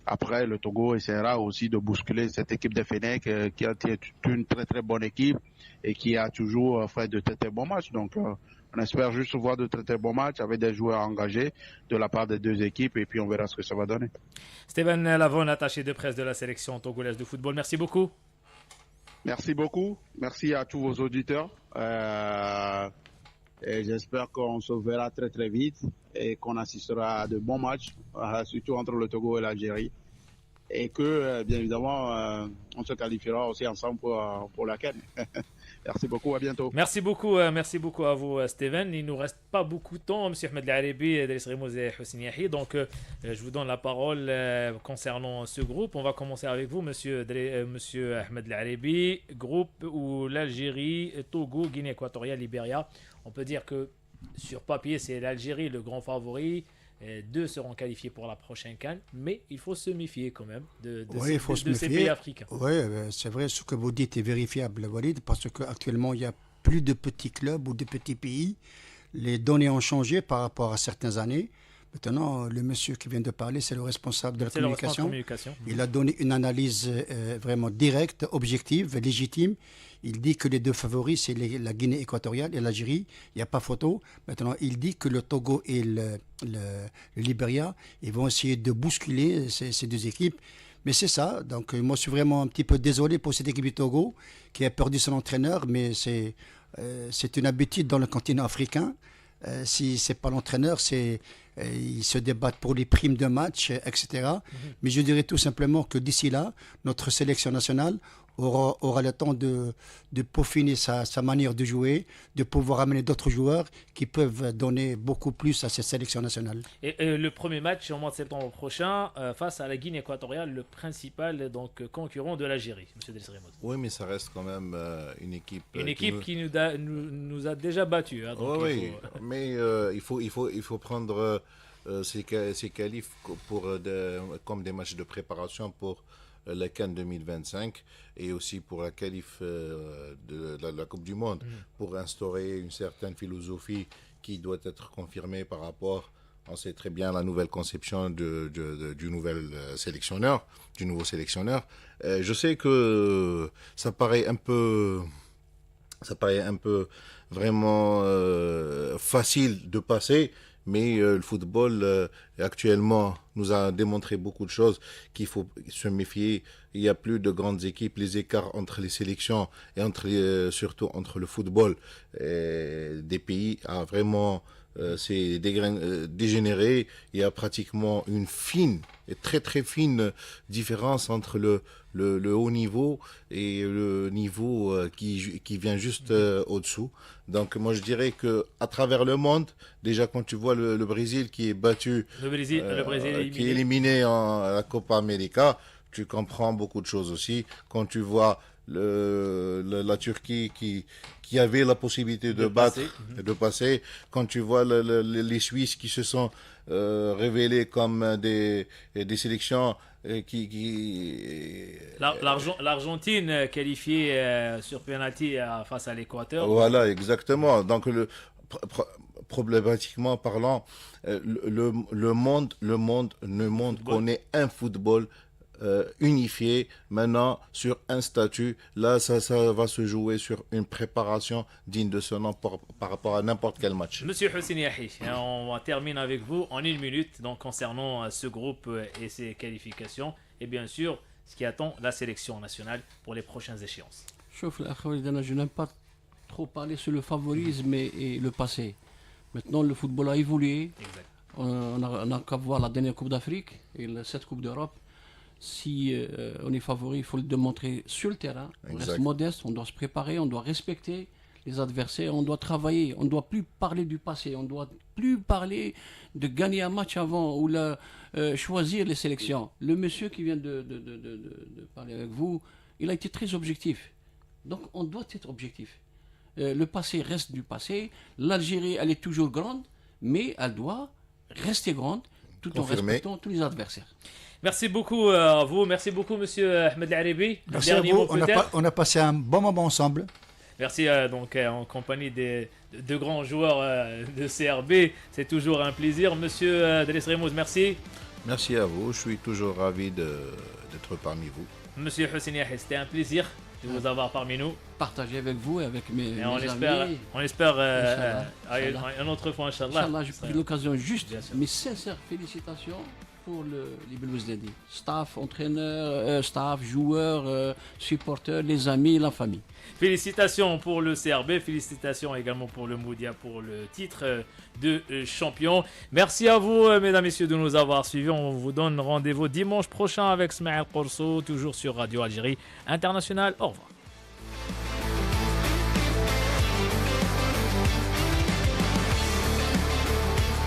Après, le Togo essaiera aussi de bousculer cette équipe de Fennec qui a une très très bonne équipe et qui a toujours fait de très très bons matchs. Donc, on espère juste voir de très très bons matchs avec des joueurs engagés de la part des deux équipes et puis on verra ce que ça va donner. Stéphane Lavon, attaché de presse de la sélection togolaise de football. Merci beaucoup. Merci beaucoup. Merci à tous vos auditeurs. Et j'espère qu'on se verra très très vite et qu'on assistera à de bons matchs, surtout entre le Togo et l'Algérie. Et que, bien évidemment, on se qualifiera aussi ensemble pour la CAN. Merci beaucoup, à bientôt. Merci beaucoup à vous, Steven. Il ne nous reste pas beaucoup de temps, M. Ahmed Al-Arabi, Driss Rimouz et Hossein Yahi. Donc, je vous donne la parole concernant ce groupe. On va commencer avec vous, monsieur Ahmed Al-Arabi. Groupe où l'Algérie, Togo, Guinée équatoriale, Libéria. On peut dire que sur papier, c'est l'Algérie le grand favori. 2 seront qualifiés pour la prochaine CAN, mais il faut se méfier quand même de ces pays africains. Oui, c'est vrai, ce que vous dites est vérifiable, Walid, parce qu'actuellement, il n'y a plus de petits clubs ou de petits pays. Les données ont changé par rapport à certaines années. Maintenant, le monsieur qui vient de parler, c'est le responsable de la communication. Il a donné une analyse vraiment directe, objective, légitime. Il dit que les deux favoris, c'est la Guinée équatoriale et l'Algérie. Il n'y a pas photo. Maintenant, il dit que le Togo et le Libéria, ils vont essayer de bousculer ces deux équipes. Mais c'est ça. Donc, moi, je suis vraiment un petit peu désolé pour cette équipe du Togo qui a perdu son entraîneur. Mais c'est une habitude dans le continent africain. Si ce n'est pas l'entraîneur, ils se débattent pour les primes de match, etc. Mais je dirais tout simplement que d'ici là, notre sélection nationale aura le temps de peaufiner sa manière de jouer, de pouvoir amener d'autres joueurs qui peuvent donner beaucoup plus à cette sélection nationale. Et le premier match au mois de septembre prochain face à la Guinée équatoriale, le principal concurrent de l'Algérie, M. Driss Rimouz. Oui, mais ça reste quand même une équipe... Une équipe qui nous a déjà battus. Hein, oui, mais il faut prendre ces qualifs comme des matchs de préparation pour la CAN 2025 et aussi pour la qualif de la Coupe du Monde, pour instaurer une certaine philosophie qui doit être confirmée par rapport, on sait très bien, la nouvelle conception du nouveau sélectionneur. Je sais que ça paraît un peu vraiment facile de passer, mais le football actuellement nous a démontré beaucoup de choses, qu'il faut se méfier. Il n'y a plus de grandes équipes. Les écarts entre les sélections et surtout entre le football des pays a vraiment c'est dégénéré. Il y a pratiquement une très très fine différence entre le haut niveau et le niveau qui vient juste au-dessous. Donc moi je dirais que à travers le monde, déjà quand tu vois le Brésil qui est battu, le Brésil qui est éliminé à la Copa América, tu comprends beaucoup de choses aussi. Quand tu vois la Turquie qui avait la possibilité de battre et de passer, quand tu vois les Suisses qui se sont révélés comme des sélections L'Argentine qualifiée sur penalty face à l'Équateur. Voilà, exactement. Donc, problématiquement parlant, le monde connaît un football unifié maintenant sur un statut. Là, ça va se jouer sur une préparation digne de ce nom par rapport à n'importe quel match. Monsieur Hossein Yahi, on termine avec vous en 1 minute donc, concernant ce groupe et ses qualifications et bien sûr ce qui attend la sélection nationale pour les prochaines échéances. Je n'aime pas trop parler sur le favorisme et le passé. Maintenant, le football a évolué. Exact. On a qu'à voir la dernière Coupe d'Afrique et cette Coupe d'Europe. Si on est favori, il faut le démontrer sur le terrain. On reste modeste, on doit se préparer, on doit respecter les adversaires, on doit travailler. On ne doit plus parler du passé, on ne doit plus parler de gagner un match avant ou choisir les sélections. Le monsieur qui vient de parler avec vous, il a été très objectif. Donc on doit être objectif. Le passé reste du passé. L'Algérie, elle est toujours grande, mais elle doit rester grande tout en respectant tous les adversaires. Merci beaucoup à vous. Merci beaucoup, monsieur Ahmed Laribi. Merci à vous. On a passé un bon moment ensemble. Merci donc en compagnie de grands joueurs de CRB. C'est toujours un plaisir. Monsieur Driss Remouz, merci. Merci à vous. Je suis toujours ravi d'être parmi vous. Monsieur Hossein Yahi, c'était un plaisir de vous avoir parmi nous. Partager avec vous et avec mes amis. On espère une autre fois, Inch'Allah. Inch'Allah, j'ai pris l'occasion juste, mes sincères félicitations pour les Belouizdadi. Staff, entraîneurs, staff, joueurs, supporters, les amis, la famille. Félicitations pour le CRB, félicitations également pour le Moudia pour le titre de champion. Merci à vous, mesdames et messieurs, de nous avoir suivis. On vous donne rendez-vous dimanche prochain avec Smaïl Korso, toujours sur Radio Algérie Internationale. Au revoir.